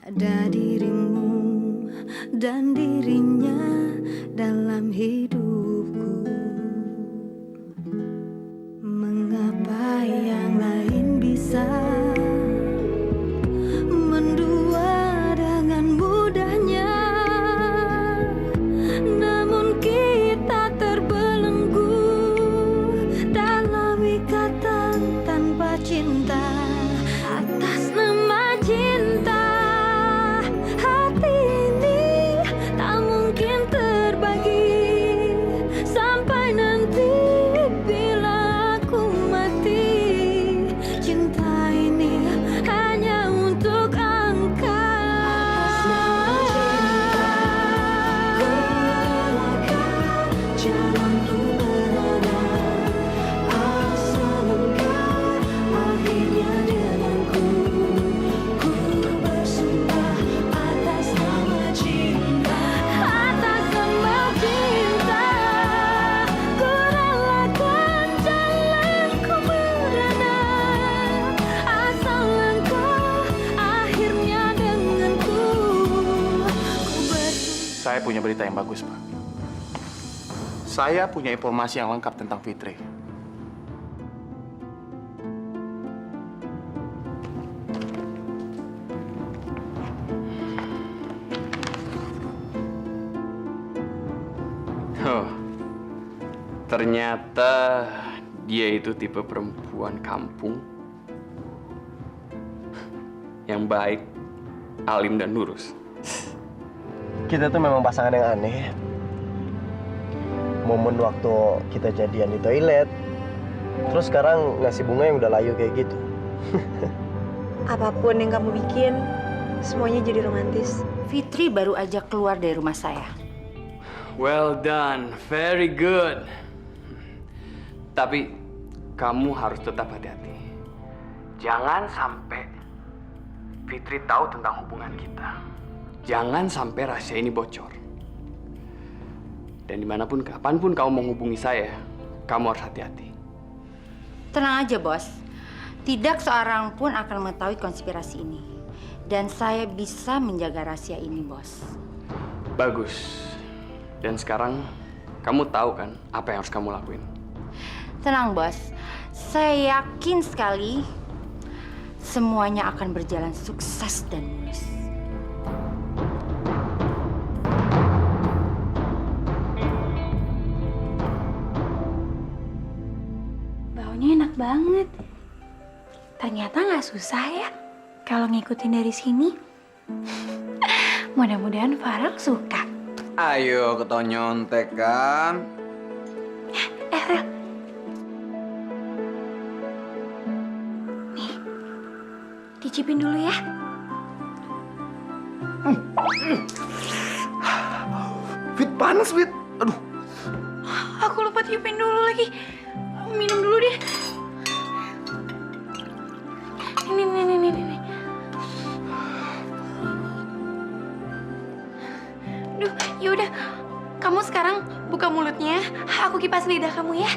Ada dirimu dan dirinya dalam hidupku. Mengapa yang lain bisa mendua dengan mudahnya, namun kita terbelenggu dalam ikatan tanpa cinta. Atas nama cinta, hati ini tak mungkin terbagi sampai nanti bila aku mati. Cinta ini hanya untuk engkau. Jalanku berada asal engkau akhirnya denganku. Ku bersumpah atas nama cinta, atas nama cinta. Ku relakan jalanku berada asal engkau akhirnya denganku. Ku bersumpah. Saya punya berita yang bagus, Pak. Saya punya informasi yang lengkap tentang Fitri. Oh, ternyata dia itu tipe perempuan kampung yang baik, alim dan lurus. Kita tuh memang pasangan yang aneh. Momen waktu kita jadian di toilet, terus sekarang ngasih bunga yang udah layu kayak gitu. Apapun yang kamu bikin, semuanya jadi romantis. Fitri baru aja keluar dari rumah saya. Well done, very good. Tapi kamu harus tetap hati-hati. Jangan sampai Fitri tahu tentang hubungan kita. Jangan sampai rahasia ini bocor. Dan dimanapun, kapanpun kamu menghubungi saya, kamu harus hati-hati. Tenang aja, Bos. Tidak seorang pun akan mengetahui konspirasi ini. Dan saya bisa menjaga rahasia ini, Bos. Bagus. Dan sekarang, kamu tahu kan apa yang harus kamu lakuin? Tenang, Bos. Saya yakin sekali semuanya akan berjalan sukses dan mulus. Baunya enak banget. Ternyata nggak susah ya kalau ngikutin dari sini. Mudah-mudahan Farah suka. Ayo ketahuan nyontek kan. Rel. Nih, dicipin dulu ya. Fit panas, Fit. Aduh. Aku lupa tiupin dulu lagi. Minum dulu deh. Ini. Duh, yaudah. Kamu sekarang buka mulutnya. Aku kipas lidah kamu ya.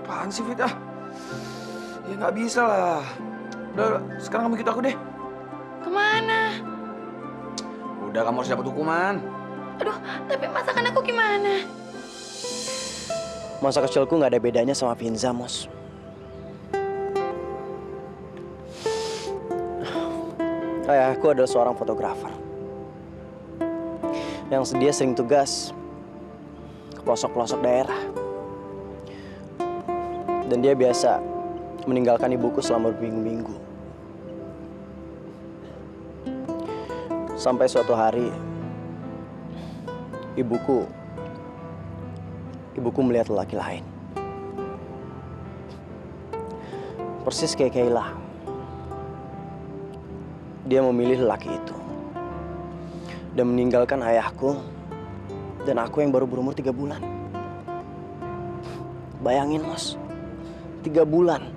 Apaan sih, Fit? Ah. Ya nggak bisa lah. Udah, sekarang kamu ikut aku deh. Kemana? Udah, kamu harus dapat hukuman. Aduh, tapi masakan aku gimana? Masa kecilku nggak ada bedanya sama Vinza, Mos. Ayahku adalah seorang fotografer yang dia sering tugas ke pelosok-pelosok daerah. Dan dia biasa meninggalkan ibuku selama berminggu-minggu. Sampai suatu hari, ibuku melihat lelaki lain. Persis kayak Kayla. Dia memilih lelaki itu. Dan meninggalkan ayahku dan aku yang baru berumur 3 bulan. Bayangin, Mas. 3 bulan.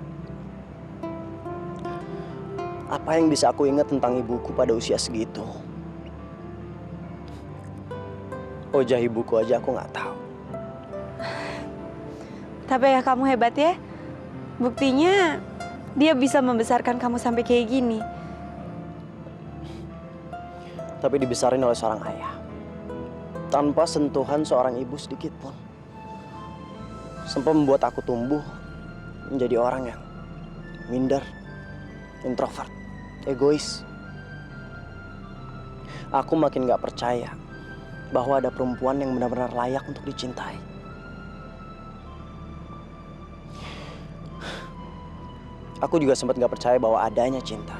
Apa yang bisa aku ingat tentang ibuku pada usia segitu? Wajah ibuku aja aku nggak tahu. Tapi ya kamu hebat ya. Buktinya dia bisa membesarkan kamu sampai kayak gini. tapi dibesarin oleh seorang ayah. Tanpa sentuhan seorang ibu sedikit pun. Sempat membuat aku tumbuh menjadi orang yang minder, introvert, egois. Aku makin gak percaya bahwa ada perempuan yang benar-benar layak untuk dicintai. Aku juga sempat gak percaya bahwa adanya cinta.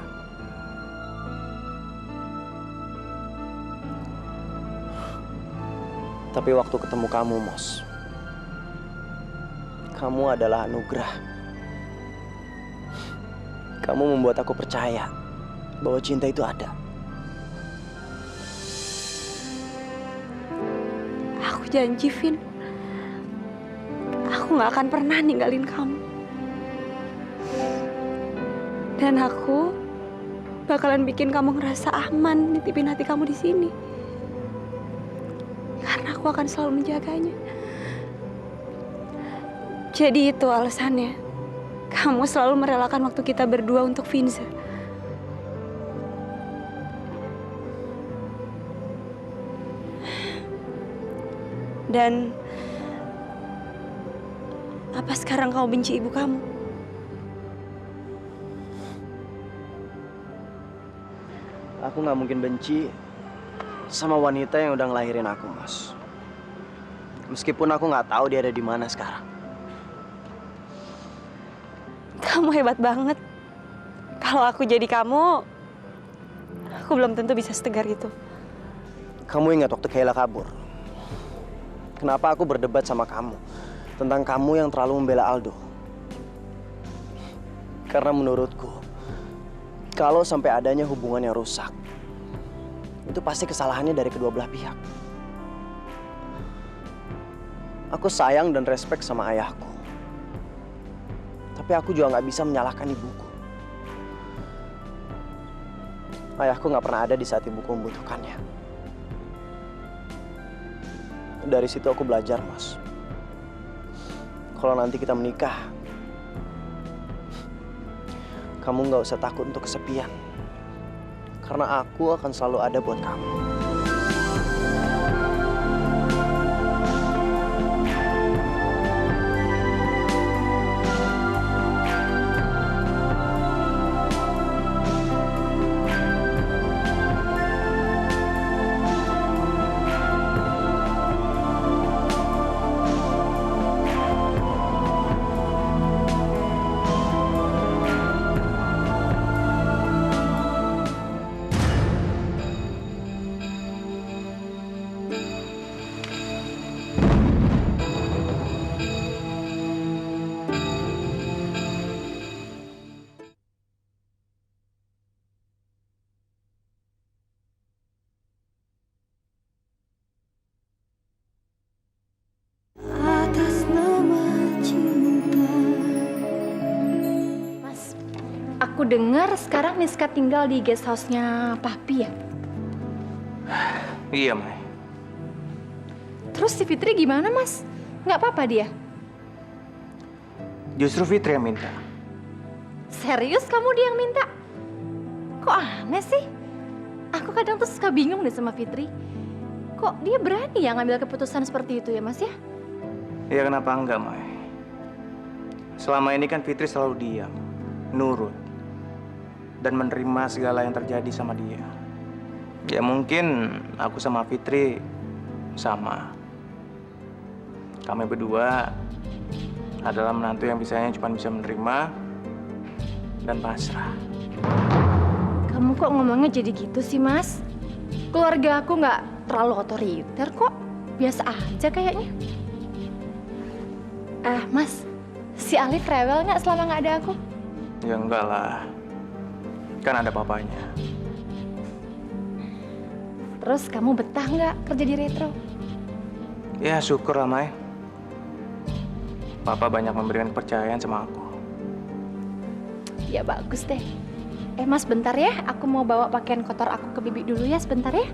Tapi waktu ketemu kamu, Mos, kamu adalah anugerah. Kamu membuat aku percaya bahwa cinta itu ada. Aku janji, Vin. Aku gak akan pernah ninggalin kamu. Dan aku bakalan bikin kamu ngerasa aman nitipin hati kamu di sini. Karena aku akan selalu menjaganya. Jadi itu alasannya. Kamu selalu merelakan waktu kita berdua untuk Vinza. Dan apa sekarang kamu benci ibu kamu? Aku nggak mungkin benci sama wanita yang udah ngelahirin aku, Mas. Meskipun aku nggak tahu dia ada di mana sekarang. Kamu hebat banget. Kalau aku jadi kamu, aku belum tentu bisa setegar itu. Kamu ingat waktu Kayla kabur? Kenapa aku berdebat sama kamu tentang kamu yang terlalu membela Aldo? Karena menurutku, kalau sampai adanya hubungan yang rusak, itu pasti kesalahannya dari kedua belah pihak. Aku sayang dan respect sama ayahku. Tapi aku juga nggak bisa menyalahkan ibuku. Ayahku nggak pernah ada di saat ibuku membutuhkannya. Dari situ aku belajar, Mas. Kalau nanti kita menikah, kamu nggak usah takut untuk kesepian. Karena aku akan selalu ada buat kamu. Atas nama cinta. Mas, aku dengar sekarang Miska tinggal di guest house-nya Papi ya? Iya, Mai. Terus si Fitri gimana, Mas? Nggak apa-apa dia? Justru Fitri yang minta. Serius kamu dia yang minta? Kok aneh sih? Aku kadang tuh suka bingung deh sama Fitri. Kok dia berani ya ngambil keputusan seperti itu ya, Mas ya? Ya kenapa enggak, Mai? Selama ini kan Fitri selalu diam, nurut, dan menerima segala yang terjadi sama dia. Ya mungkin aku sama Fitri sama. Kami berdua adalah menantu yang cuma bisa menerima dan pasrah. Kamu kok ngomongnya jadi gitu sih, Mas? Keluarga aku nggak terlalu otoriter kok. Biasa aja kayaknya. Mas, si Alif rewel nggak selama nggak ada aku? Ya enggak lah, kan ada papanya. Terus kamu betah nggak kerja di Retro? Ya syukur lah, Mai. Papa banyak memberikan kepercayaan sama aku. Ya bagus deh. Mas, bentar ya. Aku mau bawa pakaian kotor aku ke Bibi dulu ya, sebentar ya.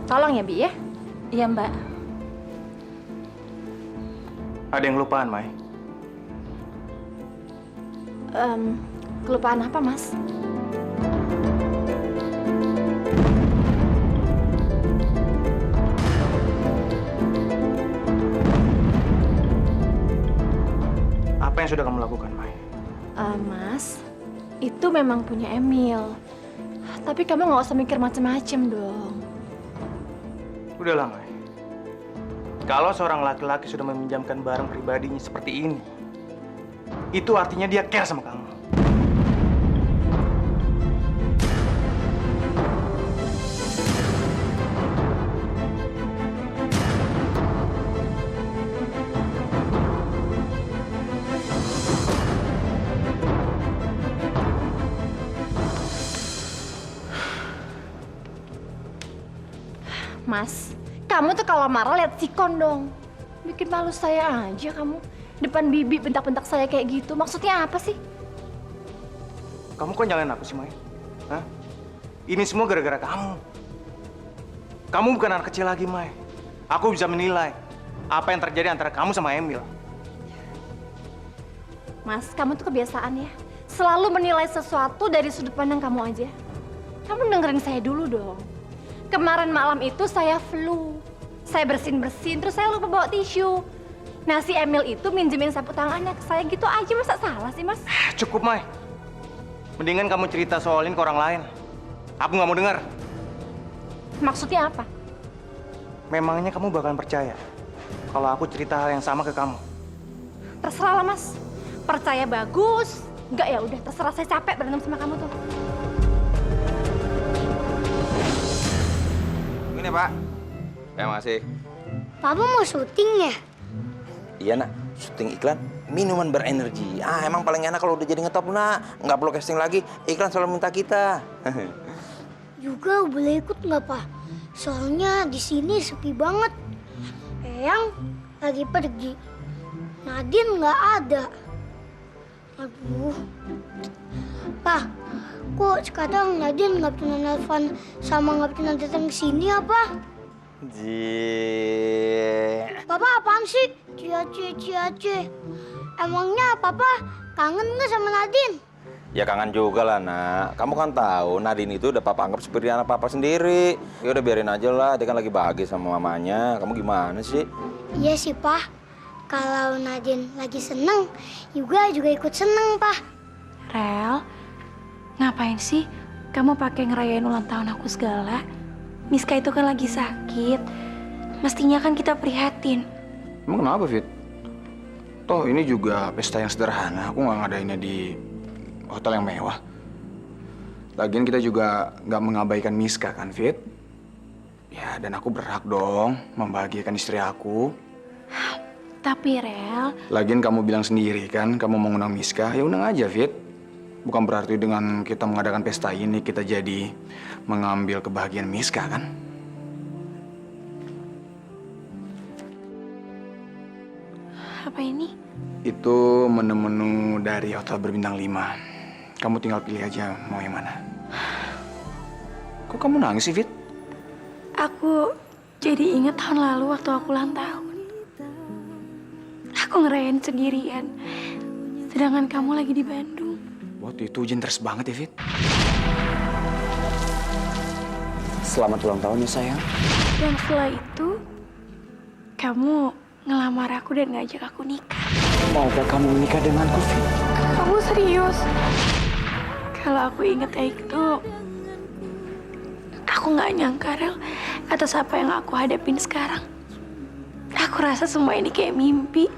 Tolong ya, Bi ya. Iya, Mbak. Ada yang kelupaan, Mai. Kelupaan apa, Mas? Apa yang sudah kamu lakukan, Mai? Mas, itu memang punya Emil. Tapi kamu nggak usah mikir macem-macem dong. Udahlah, Mai. Kalau seorang laki-laki sudah meminjamkan barang pribadinya seperti ini, itu artinya dia care sama kamu. Mas, kamu tuh kalau marah lihat sikon dong. Bikin malu saya aja kamu. Depan bibi bentak-bentak saya kayak gitu. Maksudnya apa sih? Kamu kok nyalain aku sih, Mai? Hah? Ini semua gara-gara kamu. Kamu bukan anak kecil lagi, Mai. Aku bisa menilai apa yang terjadi antara kamu sama Emil. Mas, kamu tuh kebiasaan ya. Selalu menilai sesuatu dari sudut pandang kamu aja. Kamu dengerin saya dulu dong. Kemarin malam itu saya flu. Saya bersin-bersin, terus saya lupa bawa tisu. Nah, si Emil itu minjemin sapu tangannya ke saya gitu aja. Masa salah sih, Mas? Cukup, Mai. Mendingan kamu cerita soal ini ke orang lain. Aku nggak mau dengar. Maksudnya apa? Memangnya kamu bakalan percaya kalau aku cerita hal yang sama ke kamu? Terserah lah, Mas. Percaya bagus. Enggak ya udah, terserah, saya capek berantem sama kamu tuh. Ini Pak. Terima kasih. Papa mau syuting ya? Iya nak, syuting iklan minuman berenergi. Emang paling enak kalau udah jadi ngetop nak. Nggak perlu casting lagi, iklan selalu minta kita. Juga boleh ikut nggak, Pak? Soalnya di sini sepi banget. Eyang lagi pergi. Nadine nggak ada. Aduh. Pak, kok sekarang Nadine nggak pernah nelfon sama nggak pernah datang ke sini apa? Papa apaan sih? Cie. Emangnya Papa kangen nggak sama Nadine? Ya kangen juga lah nak. Kamu kan tahu Nadine itu udah papa anggap seperti anak papa sendiri. Ya udah biarin aja lah. Dia kan lagi bahagia sama mamanya. Kamu gimana sih? Iya sih, Pak. Kalau Nadine lagi seneng, juga ikut seneng, Pak. Rel, ngapain sih kamu pakai ngerayain ulang tahun aku segala? Miska itu kan lagi sakit. Mestinya kan kita prihatin. Emang kenapa, Fit? Toh ini juga pesta yang sederhana. Aku nggak ngadainnya di hotel yang mewah. Lagian kita juga nggak mengabaikan Miska kan, Fit? Ya, dan aku berhak dong membahagiakan istri aku. Tapi Rel, Lagian kamu bilang sendiri kan, kamu mau ngundang Miska, ya undang aja, Fit. Bukan berarti dengan kita mengadakan pesta ini, kita jadi mengambil kebahagiaan Miska, kan? apa ini? Itu menu-menu dari hotel berbintang 5. Kamu tinggal pilih aja mau yang mana. Kok kamu nangis sih, Fit? Aku jadi ingat tahun lalu waktu aku ulang tahun. Aku ngerayain sendirian, sedangkan kamu lagi di Bandung. Waktu itu hujan deras banget ya, Fit? Selamat ulang tahun ya sayang. Dan setelah itu, kamu ngelamar aku dan ngajak aku nikah. Maukah kamu menikah denganku, Fit? Kamu serius? Kalau aku inget itu, aku nggak nyangka, Rel, atas apa yang aku hadapin sekarang. Aku rasa semua ini kayak mimpi.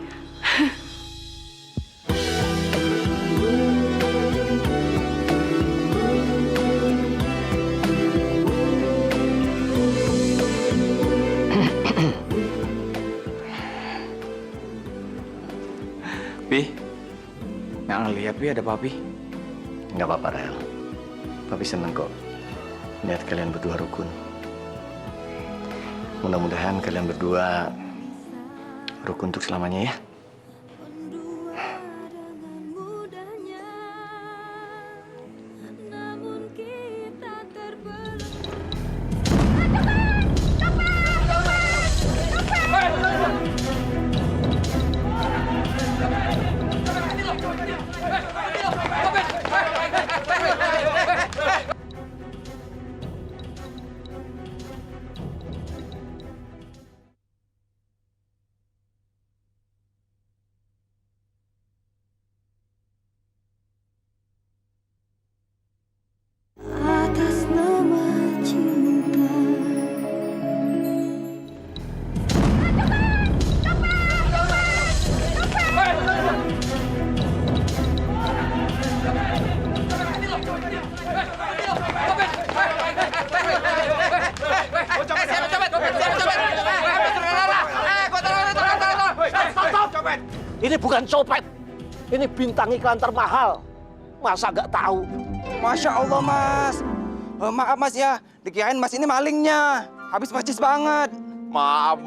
Pi, nggak ngeliat, Pi, ada Papi. Nggak apa-apa, Rel. Papi seneng kok lihat kalian berdua rukun. Mudah-mudahan kalian berdua rukun untuk selamanya ya. Ini bukan copet. Ini bintang iklan termahal. Masa nggak tahu? Masya Allah, Mas. Maaf, Mas ya. Dikirain Mas ini malingnya. Habis percis banget. Maaf.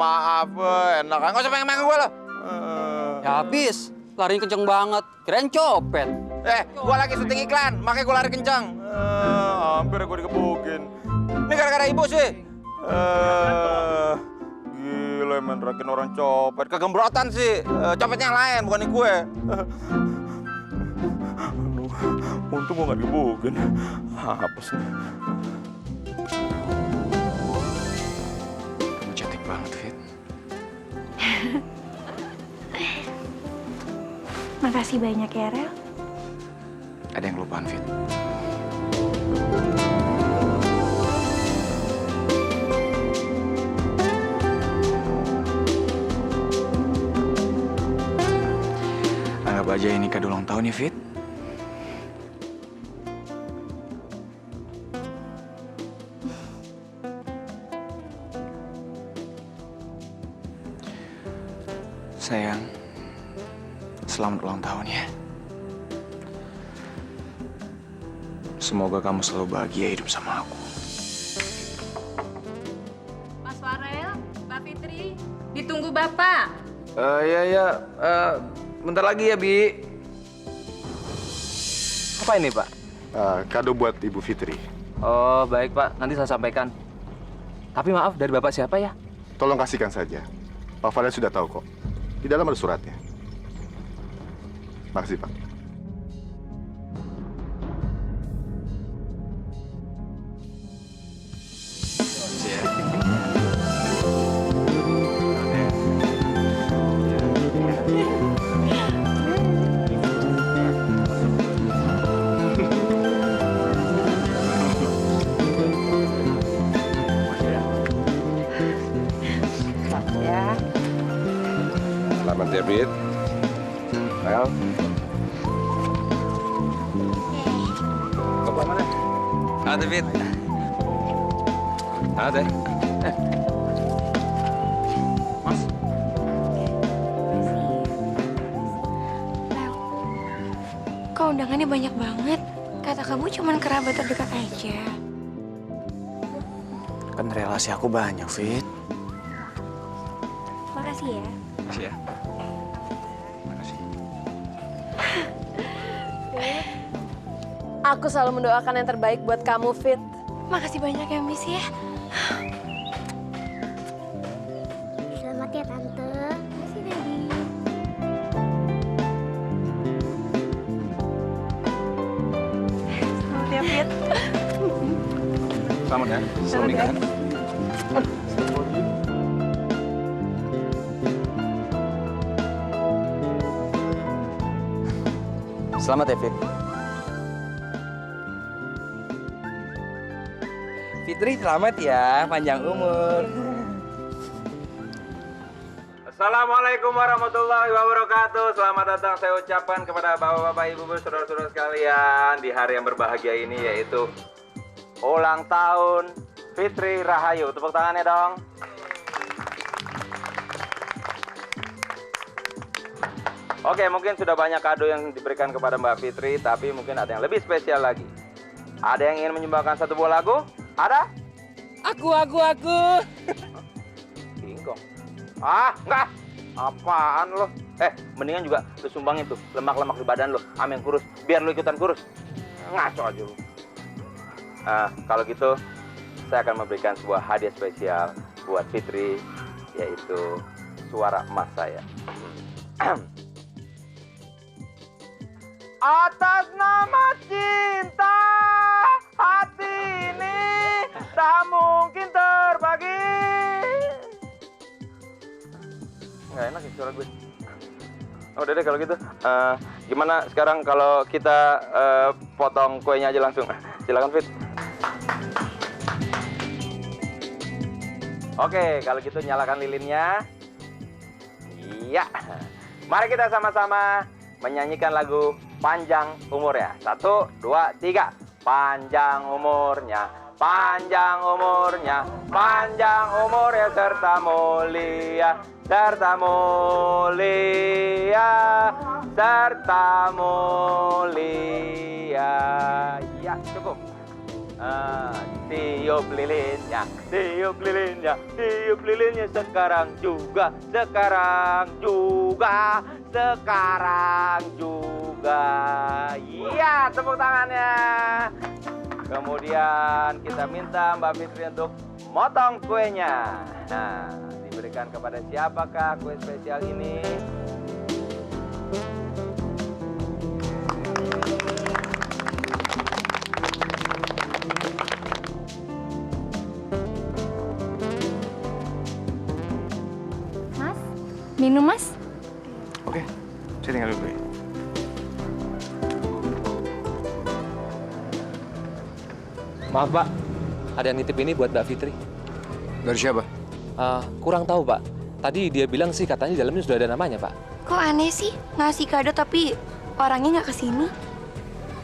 Enak kan? Nggak usah pengen gue loh. Ya habis, larinya kenceng banget. Kirain copet. Gua lagi syuting iklan, makanya gua lari kencang. Hampir gua dikebukin. Ini gara-gara ibu sih. Gila, emang rakin orang copet. Kegembrotan sih. Copetnya yang lain, bukan gue. Aduh, untung gua nggak dikebukin. Apa sih? Kamu cantik banget, Fit. Makasih banyak ya, Rel. Ada yang kelupaan, Fit. Anggap aja ini kado ulang tahun ya, Fit. Sayang, selamat ulang tahun ya. Semoga kamu selalu bahagia hidup sama aku. Mas Farel, Mbak Fitri, ditunggu Bapak. Iya. Bentar lagi ya, Bi. Apa ini, Pak? Kado buat Ibu Fitri. Oh, baik, Pak. Nanti saya sampaikan. Tapi maaf, dari Bapak siapa ya? Tolong kasihkan saja. Pak Farel sudah tahu kok. Di dalam ada suratnya. Makasih, Pak. Selamat ya, Bit. Well. Ke mana? Ada, Bit. Ada. Mas. Rel, kok undangannya banyak banget? Kata kamu cuman kerabat terdekat aja. Kan relasi aku banyak, Fit. Makasih ya. Makasih ya. Makasih. Aku selalu mendoakan yang terbaik buat kamu, Fit. Makasih banyak ya, Miss ya. Selamat ya, Tante. Makasih, Daddy. Selamat ya, Fit. Selamat ya. Selamat nikahan. Selamat ya, Fit. Fitri, selamat ya. Panjang umur. Assalamualaikum warahmatullahi wabarakatuh. Selamat datang saya ucapkan kepada bapak-bapak, ibu-ibu, saudara-saudara sekalian di hari yang berbahagia ini, yaitu ulang tahun Fitri Rahayu. Tepuk tangannya dong. Oke, mungkin sudah banyak kado yang diberikan kepada Mbak Fitri, tapi mungkin ada yang lebih spesial lagi. Ada yang ingin menyumbangkan satu buah lagu? Ada? Aku. Bingkong. Enggak. Apaan lo? Mendingan juga lu sumbangin tuh lemak-lemak di badan lo, sama yang kurus, biar lu ikutan kurus. Ngaco aja lu. Kalau gitu, saya akan memberikan sebuah hadiah spesial buat Fitri, yaitu suara emas saya. Atas nama cinta, hati ini tak mungkin terbagi. Nggak enak ya suara gue. Udah deh kalau gitu. Gimana sekarang kalau kita potong kuenya aja langsung? Silakan, Fit. Oke, kalau gitu nyalakan lilinnya. Iya. Mari kita sama-sama menyanyikan lagu Panjang Umurnya. 1, 2, 3. Panjang umurnya, panjang umurnya serta mulia, serta mulia, serta mulia. Ya, cukup. Tiup lilinnya, tiup lilinnya, tiup lilinnya sekarang juga, sekarang juga, sekarang juga. Iya, tepuk tangannya. Kemudian kita minta Mbak Fitri untuk motong kuenya. Nah, diberikan kepada siapakah kue spesial ini? Mas, minum mas? Oke, saya tinggal dulu ya. Maaf Pak, ada yang nitip ini buat Mbak Fitri. Dari siapa? Kurang tahu Pak. Tadi dia bilang sih katanya di dalamnya sudah ada namanya Pak. Kok aneh sih ngasih kado tapi orangnya nggak kesini?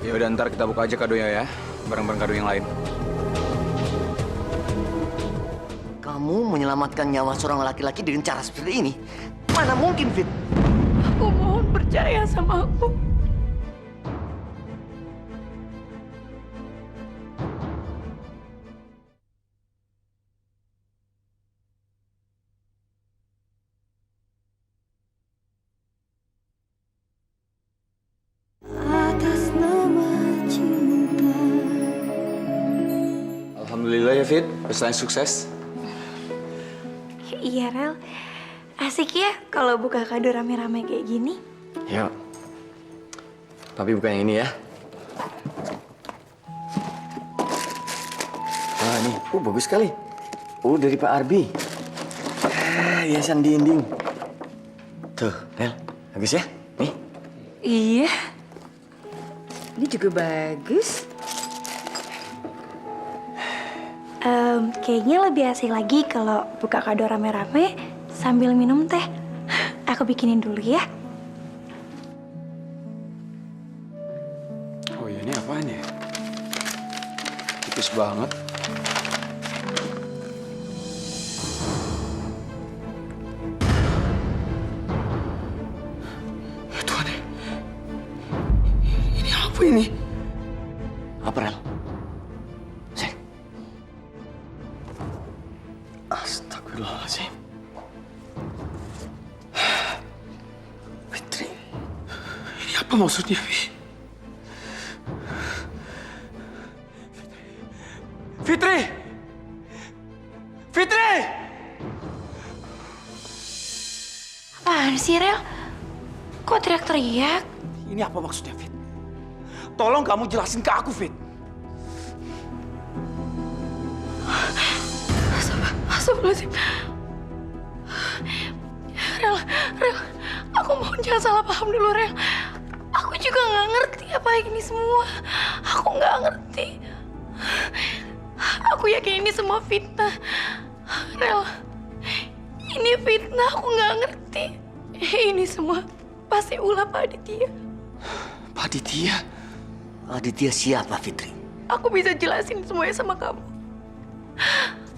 Ya udah, ntar kita buka aja kadonya ya, bareng-bareng kado yang lain. Kamu menyelamatkan nyawa seorang laki-laki dengan cara seperti ini? Mana mungkin, Fit? Aku mohon percaya sama aku. Alhamdulillah ya, Fit. Pesanan sukses. Iya, Rel. Asik ya kalau buka kado rame-rame kayak gini. Yuk. Tapi bukan yang ini ya. Wah, nih. Bagus sekali. Dari Pak Arbi. Hiasan dinding. Tuh, Rel. Bagus ya? Nih. Iya. Ini juga bagus. Kayaknya lebih asik lagi kalau buka kado rame-rame sambil minum teh. Aku bikinin dulu ya. Oh iya, ini apaan ya? Tipis banget. Ya Tuhan, ini apa ini? Apa, Rel? Cek. Astagfirullahaladzim. Fitri. Ini apa maksudnya, Vi? Fitri! Fitri! Apaan sih, Rel? Kok teriak-teriak? Ini apa maksudnya, Fit? Tolong kamu jelasin ke aku, Fit. Astagfirullahaladzim. Rel, aku mohon jangan salah paham dulu, Rel. Aku juga nggak ngerti apa ini semua. Aku nggak ngerti. Aku yakin ini semua fitnah. Rel, ini fitnah, aku nggak ngerti. Ini semua pasti ulah Pak Aditya. Pak Aditya? Aditya siapa, Fitri? Aku bisa jelasin semuanya sama kamu.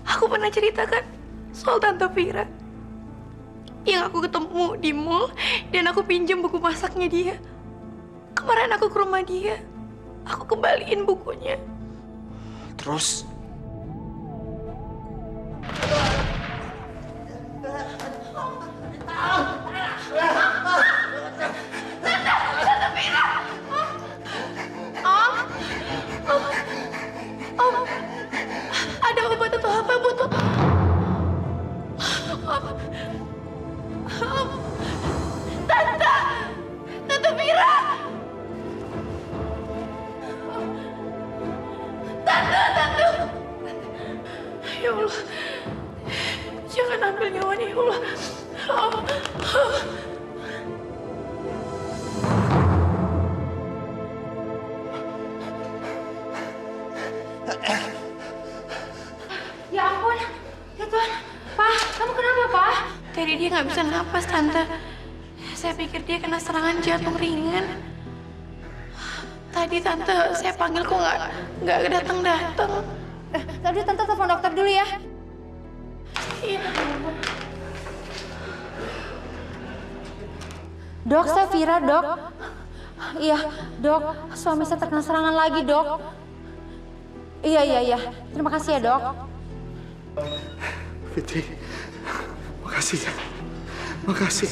Aku pernah ceritakan soal Tante Vira yang aku ketemu di mall dan aku pinjam buku masaknya dia. Kemarin aku ke rumah dia, aku kembaliin bukunya. Terus? Ada obat atau apa butuh? Tante Vira! Tante! Ya Allah, jangan ambil nyawanya, ya Allah. Ya ampun, ya Tuhan. Pak, kamu kenapa, Pak? Tadi dia nggak bisa napas, Tante. Saya pikir dia kena serangan jantung ringan. Tadi Tante saya panggil kok nggak datang-datang. Udah tante telepon dokter dulu ya. Iya. Dok, saya Vira, dok. Iya, dok. Suami saya terkena serangan lagi, dok. Iya. Terima kasih ya, dok. Fitri, makasih ya. Makasih.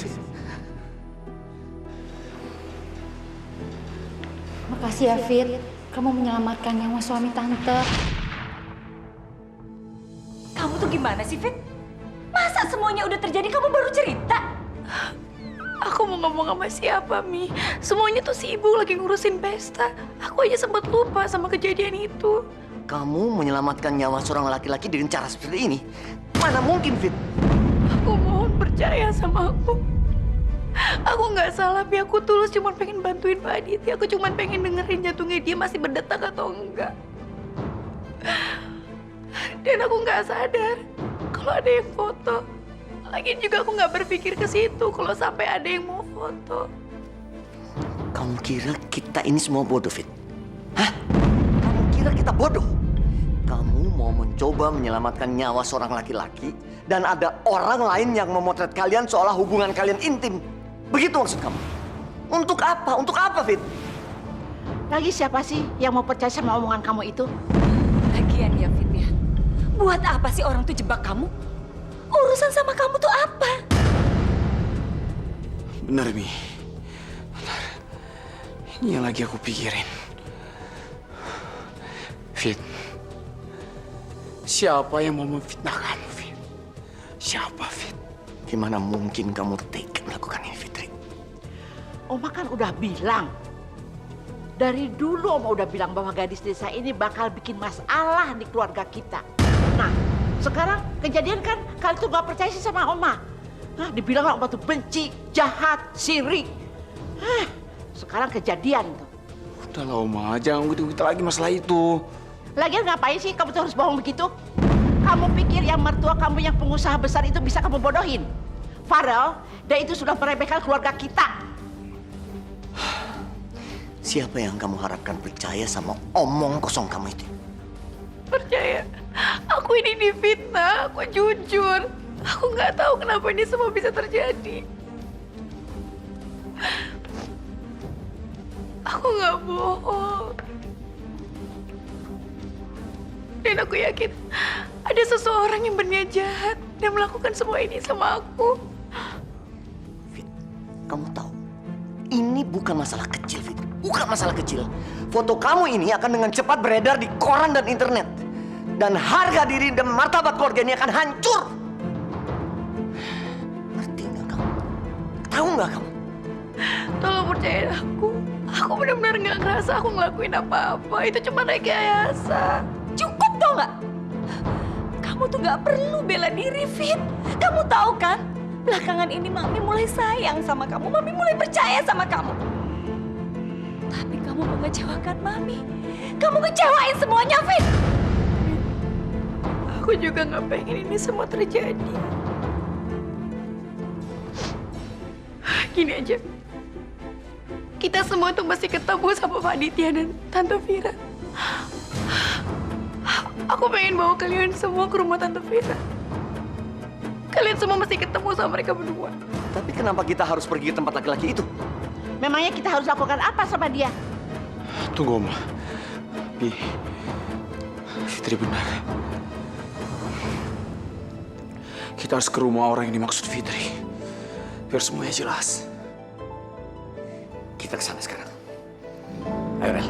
Makasih ya, Fit. Kamu menyelamatkan nyawa suami tante. Kamu tuh gimana sih, Fit? Masa semuanya udah terjadi kamu baru cerita? Aku mau ngomong sama siapa, Mi? Semuanya tuh si ibu lagi ngurusin pesta. Aku aja sempat lupa sama kejadian itu. Kamu menyelamatkan nyawa seorang laki-laki dengan cara seperti ini? Mana mungkin, Fit? Aku mohon percaya sama aku. Aku nggak salah, Pi. Aku tulus cuma pengen bantuin Pak Aditya. Aku cuma pengen dengerin jantungnya dia masih berdetak atau enggak. Dan aku nggak sadar kalau ada yang foto. Lagian juga aku nggak berpikir ke situ kalau sampai ada yang mau foto. Kamu kira kita ini semua bodoh, Fit? Hah? Kamu kira kita bodoh? Kamu mau mencoba menyelamatkan nyawa seorang laki-laki dan ada orang lain yang memotret kalian seolah hubungan kalian intim. Begitu maksud kamu? Untuk apa? Untuk apa, Fit? Lagi siapa sih yang mau percaya sama omongan kamu itu? Lagian ya, Fit ya. Buat apa sih orang tuh jebak kamu? Urusan sama kamu tuh apa? Benar, Mi. Benar. Ini yang lagi aku pikirin. Fit. Siapa yang mau memfitnah kamu, Fit? Siapa, Fit? Gimana mungkin kamu tega melakukan ini, Fitri? Oma kan udah bilang. Dari dulu Oma udah bilang bahwa gadis desa ini bakal bikin masalah di keluarga kita. Nah, sekarang kejadian kan kalian tuh gak percaya sih sama Oma. Hah, dibilang Oma tuh benci, jahat, sirik. Hah, sekarang kejadian tuh. Udahlah, Oma. Jangan gitu-gitu lagi masalah itu. Lagian ngapain sih kamu tuh harus bohong begitu? Kamu pikir yang mertua kamu yang pengusaha besar itu bisa kamu bodohin? Farel, dia itu sudah meremehkan keluarga kita. Siapa yang kamu harapkan percaya sama omong kosong kamu itu? Percaya, aku ini difitnah. Aku jujur. Aku nggak tahu kenapa ini semua bisa terjadi. Aku nggak bohong. Dan aku yakin ada seseorang yang berniat jahat dan melakukan semua ini sama aku. Fit, kamu tahu, ini bukan masalah kecil, Fit. Bukan masalah kecil. Foto kamu ini akan dengan cepat beredar di koran dan internet. Dan harga diri dan martabat keluarga ini akan hancur. Ngerti nggak kamu? Tahu nggak kamu? Tolong percayain aku. Aku benar-benar nggak ngerasa aku ngelakuin apa-apa. Itu cuma rekayasa. Cukup tau nggak? Kamu tuh nggak perlu bela diri, Fit. Kamu tahu kan? Belakangan ini Mami mulai sayang sama kamu. Mami mulai percaya sama kamu. Tapi kamu mengecewakan Mami. Kamu kecewain semuanya, Fit. Aku juga nggak pengen ini semua terjadi. Gini aja. Kita semua tuh masih ketemu sama Pak Aditya dan Tante Vira. Aku pengen bawa kalian semua ke rumah Tante Vira. Kalian semua mesti ketemu sama mereka berdua. Tapi kenapa kita harus pergi ke tempat laki-laki itu? Memangnya kita harus lakukan apa sama dia? Tunggu, Oma. Bi, Fitri benar. Kita harus ke rumah orang yang dimaksud Fitri. Biar semuanya jelas. Kita ke sana sekarang. Ayo, Rel.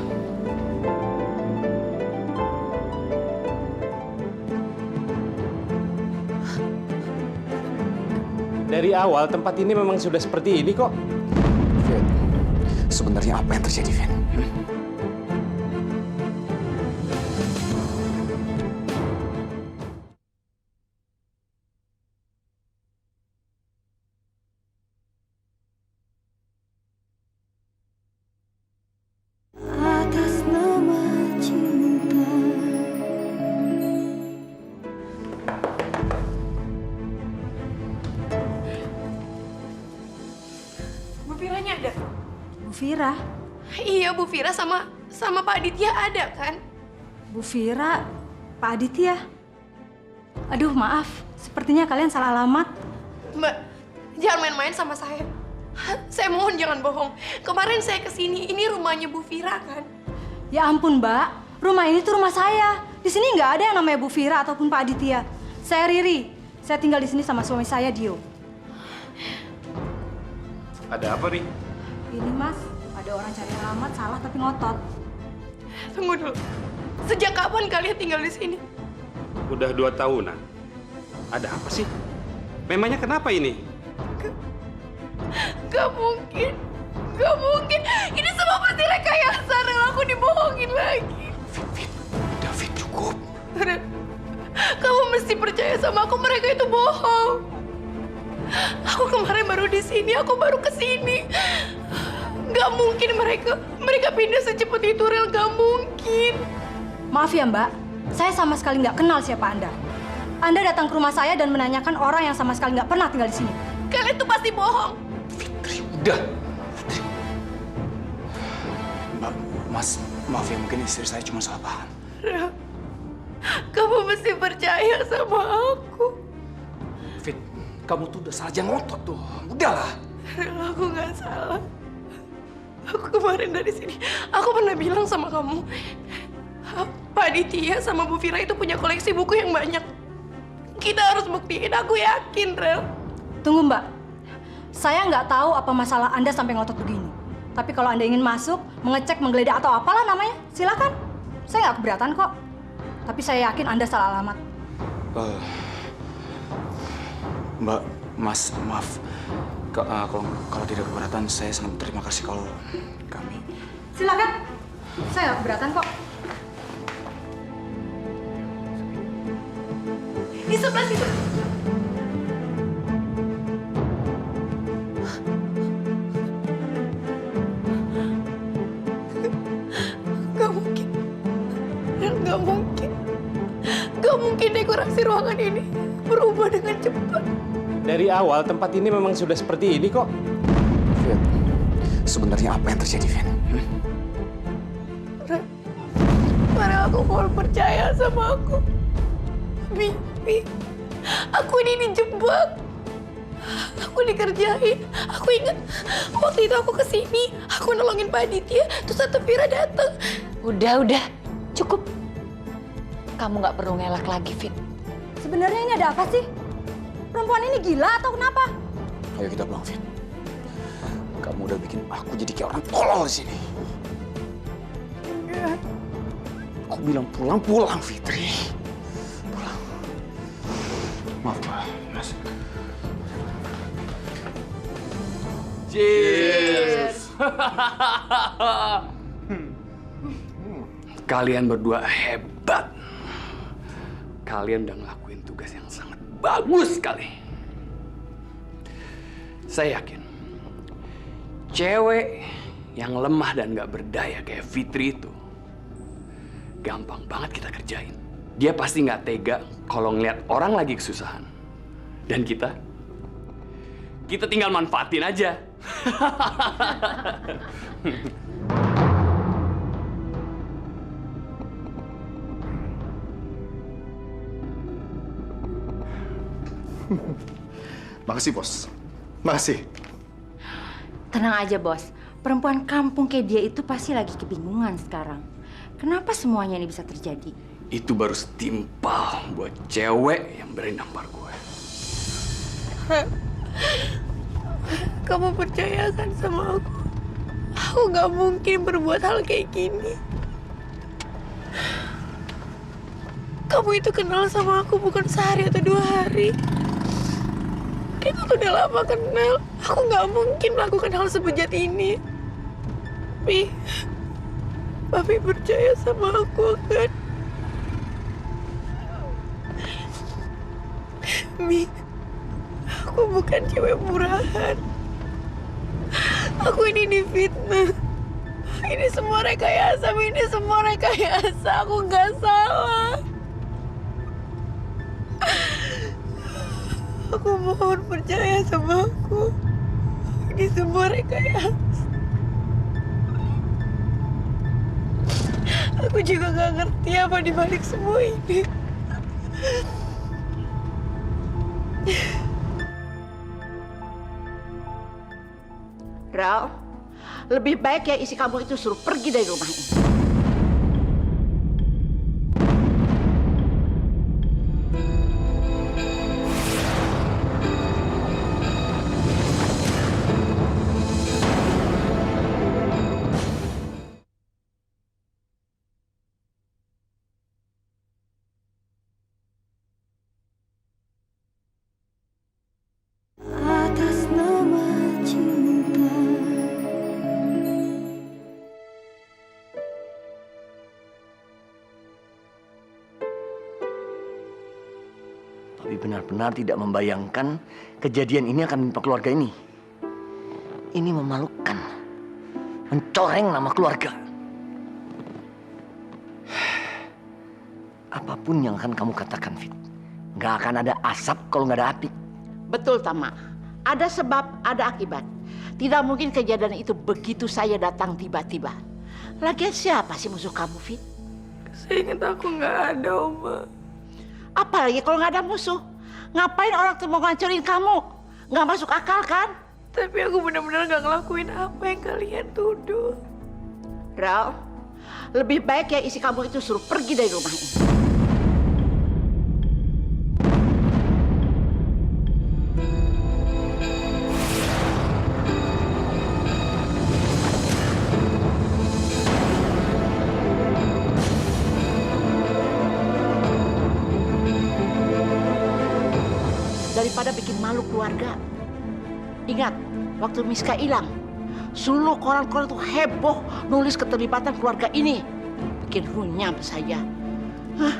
Dari awal tempat ini memang sudah seperti ini kok. Fit, sebenarnya apa yang terjadi, Fit? Atas nama cinta. Bu Viranya ada? Bu Vira? Iya, Bu Vira sama Pak Aditya ada kan? Bu Vira? Pak Aditya. Aduh, maaf. Sepertinya kalian salah alamat. Mbak, jangan main-main sama saya. Saya mohon jangan bohong. Kemarin saya kesini, ini rumahnya Bu Fira kan? Ya ampun, Mbak. Rumah ini tuh rumah saya. Di sini nggak ada yang namanya Bu Fira ataupun Pak Aditya. Saya Riri. Saya tinggal di sini sama suami saya, Dio. Ada apa, Ri? Ini, Mas. Ada orang cari alamat salah tapi ngotot. Tunggu dulu. Sejak kapan kalian tinggal di sini? Udah 2 tahunan. Ada apa sih? Memangnya kenapa ini? Gak mungkin. Gak mungkin. Ini semua pasti rekayasa. Rel, aku dibohongin lagi. David, cukup. Rel, kamu mesti percaya sama aku. Mereka itu bohong. Aku kemarin baru di sini. Aku baru kesini. Gak mungkin mereka pindah secepat itu, Rel. Gak mungkin. Maaf ya, Mbak. Saya sama sekali nggak kenal siapa Anda. Anda datang ke rumah saya dan menanyakan orang yang sama sekali nggak pernah tinggal di sini. Kalian tuh pasti bohong. Udah. Mbak, Mas, maaf ya, mungkin istri saya cuma salah paham. Rel, kamu mesti percaya sama aku. Fit, kamu tuh udah salah jangan ngotot tuh. Udahlah. Rel, aku nggak salah. Aku kemarin dari sini, aku pernah bilang sama kamu, Pak Aditya sama Bu Fira itu punya koleksi buku yang banyak. Kita harus buktiin, aku yakin, Rel. Tunggu, Mbak. Saya nggak tahu apa masalah Anda sampai ngotot begini. Tapi kalau Anda ingin masuk, mengecek, menggeledah atau apalah namanya, silakan. Saya nggak keberatan kok. Tapi saya yakin Anda salah alamat. Mbak, Mas, maaf. Kalau tidak keberatan, saya sangat berterima kasih kalau kami... Silakan. Saya nggak keberatan kok. Di sebelah situ. Gak mungkin. Gak mungkin. Gak mungkin dekorasi ruangan ini berubah dengan cepat. Dari awal tempat ini memang sudah seperti ini kok. Fit, sebenarnya apa yang terjadi, Fit? Mari aku mohon percaya sama aku. Mi, aku ini dijebak. Aku dikerjain. Aku ingat waktu itu aku kesini, aku nolongin Pak Aditya, terus Tante Fira datang. Udah, cukup. Kamu nggak perlu ngelak lagi, Fit. Sebenarnya ini ada apa sih? Perempuan ini gila atau kenapa? Ayo kita pulang, Fit. Kamu udah bikin aku jadi kayak orang tolol di sini. Aku bilang pulang, Fitri. Pulang. Maaf, Pak. Mas. Cheers. Kalian berdua hebat. Kalian udah ngelakuin tugas yang sangat bagus sekali. Saya yakin cewek yang lemah dan gak berdaya kayak Fitri itu gampang banget kita kerjain. Dia pasti gak tega kalau ngeliat orang lagi kesusahan. Dan kita tinggal manfaatin aja. Makasih, Bos. Makasih. Tenang aja, Bos. Perempuan kampung kayak dia itu pasti lagi kebingungan sekarang. Kenapa semuanya ini bisa terjadi? Itu baru setimpal buat cewek yang berani nampar gue. Kamu percaya kan sama aku? Aku gak mungkin berbuat hal kayak gini. Kamu itu kenal sama aku bukan sehari atau 2 hari. Kita tuh udah lama kenal. Aku gak mungkin melakukan hal sebejat ini. Papi percaya sama aku kan? Mi, aku bukan cewek murahan. Aku ini difitnah. Ini semua rekayasa, ini semua rekayasa. Aku nggak salah. Aku mohon percaya sama aku. Ini semua rekayasa. Aku juga gak ngerti apa di balik semua ini. Rao, lebih baik ya isi kamu itu suruh pergi dari rumah ini. Atas nama cinta. Tapi benar-benar tidak membayangkan kejadian ini akan menimpa keluarga ini. Ini memalukan. Mencoreng nama keluarga. Apapun yang akan kamu katakan, Fit. Nggak akan ada asap kalau nggak ada api. Betul, Tama. Ada sebab, ada akibat. Tidak mungkin kejadian itu begitu saya datang tiba-tiba. Lagian siapa sih musuh kamu, Fit? Saya ingat aku nggak ada, Oma. Apalagi kalau nggak ada musuh. Ngapain orang tuh mau ngancurin kamu? Nggak masuk akal kan? Tapi aku benar-benar nggak ngelakuin apa yang kalian tuduh. Rao, lebih baik ya isi kamu itu suruh pergi dari rumah ini. Daripada bikin malu keluarga. Ingat, waktu Miska hilang, seluruh koran-koran tuh heboh nulis keterlibatan keluarga ini. Bikin runyam saja. Hah?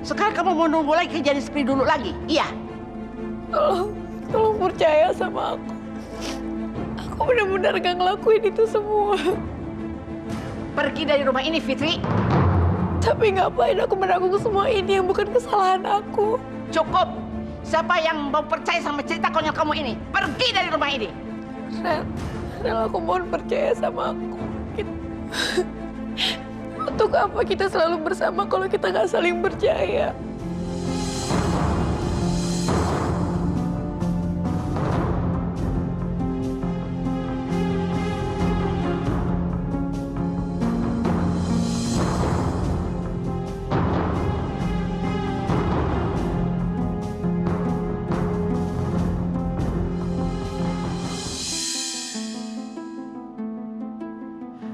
Sekarang kamu mau nunggu lagi kejadian seperti dulu lagi? Iya? Tolong percaya sama aku. Aku benar-benar gak ngelakuin itu semua. Pergi dari rumah ini, Fitri. Tapi ngapain aku menanggung semua ini yang bukan kesalahan aku? Cukup. Siapa yang mau percaya sama cerita konyol kamu ini? Pergi dari rumah ini. Rel, aku mohon percaya sama aku. Untuk apa kita selalu bersama kalau kita nggak saling percaya?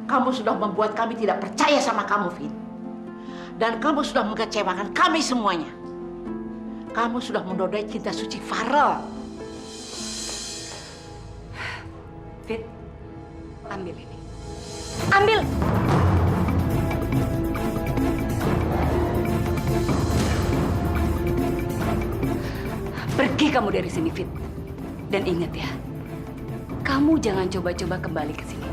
Kamu sudah membuat kami tidak percaya sama kamu, Fit. Dan kamu sudah mengecewakan kami semuanya. Kamu sudah menodai cinta suci Farel. Fit, ambil ini. Ambil! Pergi kamu dari sini, Fit. Dan ingat ya, kamu jangan coba-coba kembali ke sini.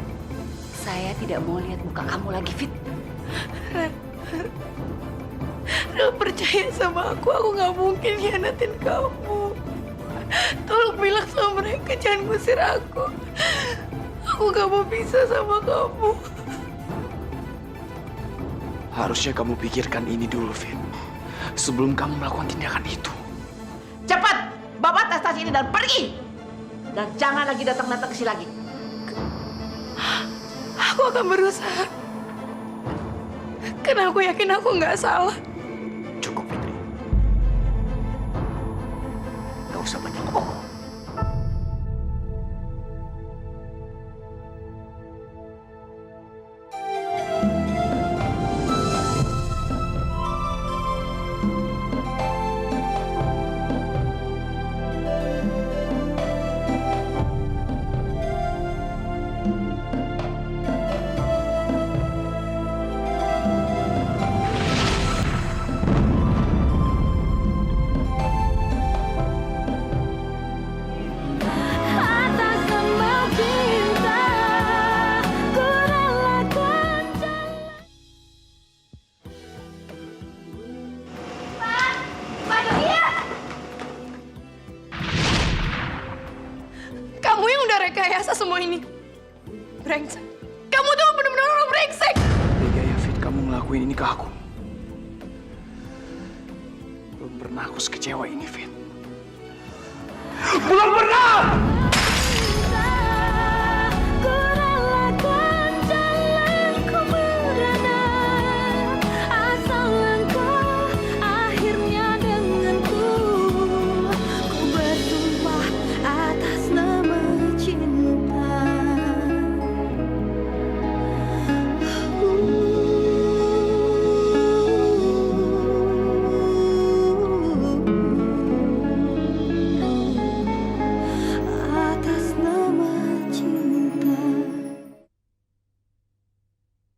Saya tidak mau lihat muka kamu lagi, Fit. Rel, percaya sama aku nggak mungkin hianatin kamu. Tolong bilang sama mereka jangan ngusir aku. Aku nggak mau pisah sama kamu. Harusnya kamu pikirkan ini dulu, Fit. Sebelum kamu melakukan tindakan itu. Cepat, bawa tas-tas ini dan pergi. Dan jangan lagi datang-datang ke sini lagi. Aku akan berusaha. Karena aku yakin aku nggak salah. Cukup, Fitri. Gak usah banyak ngomong. Kamu yang udah rekayasa semua ini. Brengsek. Kamu tuh benar-benar orang brengsek. Tega ya, Fit. Kamu ngelakuin ini ke aku. Belum pernah aku sekecewa ini, Fit. Belum pernah!